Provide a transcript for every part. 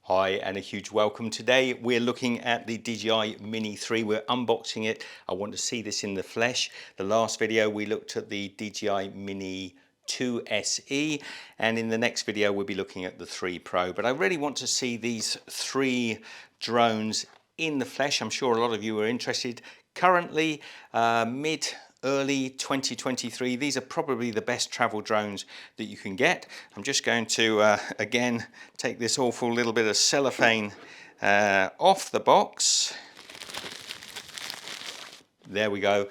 Hi and a huge welcome. Today we're looking at the DJI Mini 3. We're unboxing it. I want to see this in the flesh. The last video we looked at the DJI Mini 2 SE, and in the next video we'll be looking at the 3 Pro. But I really want to see these three drones in the flesh. I'm sure a lot of you are interested. Currently early 2023, these are probably the best travel drones that you can get. I'm just going to again take this awful little bit of cellophane off the box. There we go.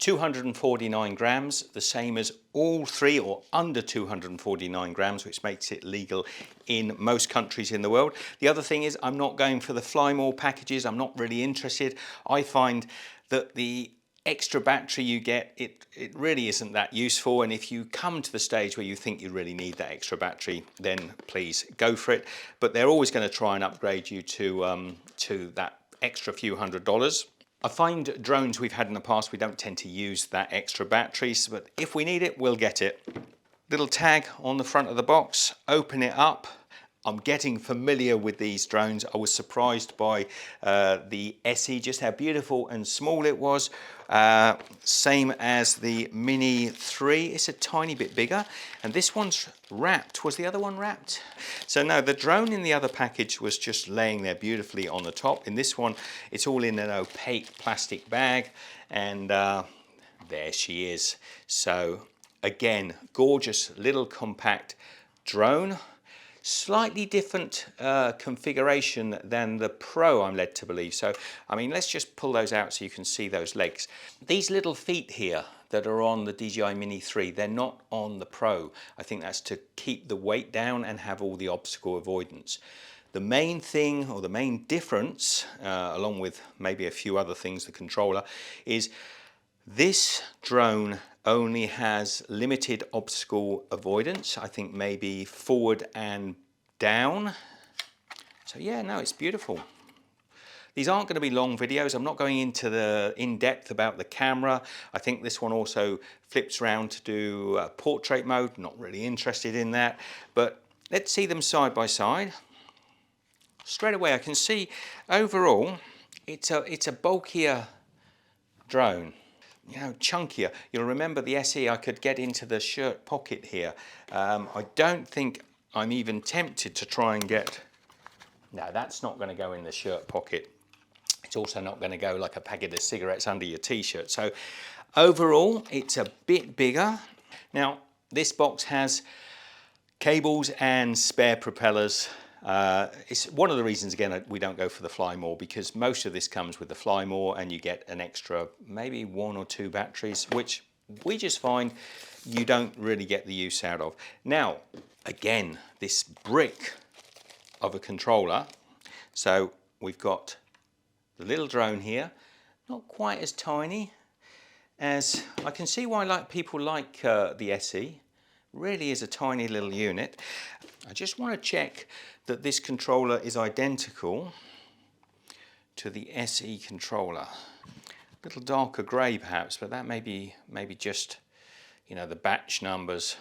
249 grams, the same as all three, or under 249 grams, which makes it legal in most countries in the world. The other thing is I'm not going for the fly more packages. I'm not really interested. I find that the extra battery you get, it really isn't that useful, and if you come to the stage where you think you really need that extra battery, then please go for it. But they're always going to try and upgrade you to that extra few $100s. I find drones we've had in the past, we don't tend to use that extra batteries, but if we need it, we'll get it. Little tag on the front of the box, open it up. I'm getting familiar with these drones. I was surprised by the SE, just how beautiful and small it was. Same as the Mini 3, it's a tiny bit bigger. And this one's wrapped. Was the other one wrapped? So no, the drone in the other package was just laying there beautifully on the top. In this one, it's all in an opaque plastic bag. And there she is. So again, gorgeous little compact drone. Slightly different configuration than the Pro, I'm led to believe. So, I mean, let's just pull those out so you can see those legs. These little feet here that are on the DJI Mini 3, they're not on the Pro. I think that's to keep the weight down and have all the obstacle avoidance. The main thing, or the main difference, along with maybe a few other things, the controller, is this drone only has limited obstacle avoidance. I think maybe forward and down. So yeah, no, it's beautiful. These aren't going to be long videos. I'm not going into the in-depth about the camera. I think this one also flips around to do portrait mode. Not really interested in that. But let's see them side by side. Straight away I can see overall it's a bulkier drone. You know, chunkier. You'll remember the SE, I could get into the shirt pocket here. I don't think I'm even tempted to try and get... No, that's not going to go in the shirt pocket. It's also not going to go like a packet of cigarettes under your t-shirt. So overall, it's a bit bigger. Now, this box has cables and spare propellers. It's one of the reasons, again, we don't go for the Fly More, because most of this comes with the Fly More and you get an extra maybe 1 or 2 batteries, which we just find you don't really get the use out of. Now, again, this brick of a controller. So we've got the little drone here, not quite as tiny as... I can see why people like the SE. Really is a tiny little unit. I just want to check that this controller is identical to the SE controller. A little darker grey perhaps, but that may be just, you know, the batch numbers.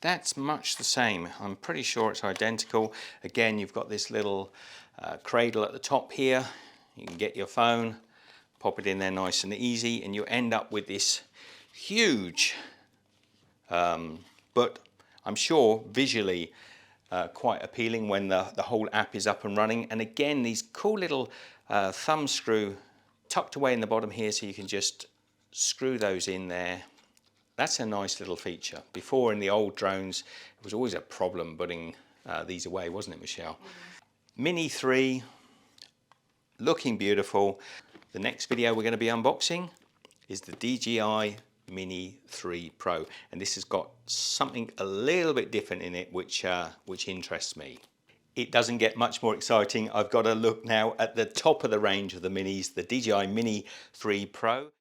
That's much the same. I'm pretty sure it's identical. Again, you've got this little cradle at the top here. You can get your phone, pop it in there nice and easy, and you end up with this huge but I'm sure visually quite appealing when the whole app is up and running. And again, these cool little thumb screw tucked away in the bottom here, so you can just screw those in there. That's a nice little feature. Before, in the old drones, it was always a problem putting these away, wasn't it, Michelle? Mm-hmm. Mini 3, looking beautiful. The next video we're going to be unboxing is the DJI Mini 3 Pro, and this has got something a little bit different in it which interests me. It doesn't get much more exciting. I've got to look now at the top of the range of the minis, the DJI Mini 3 Pro.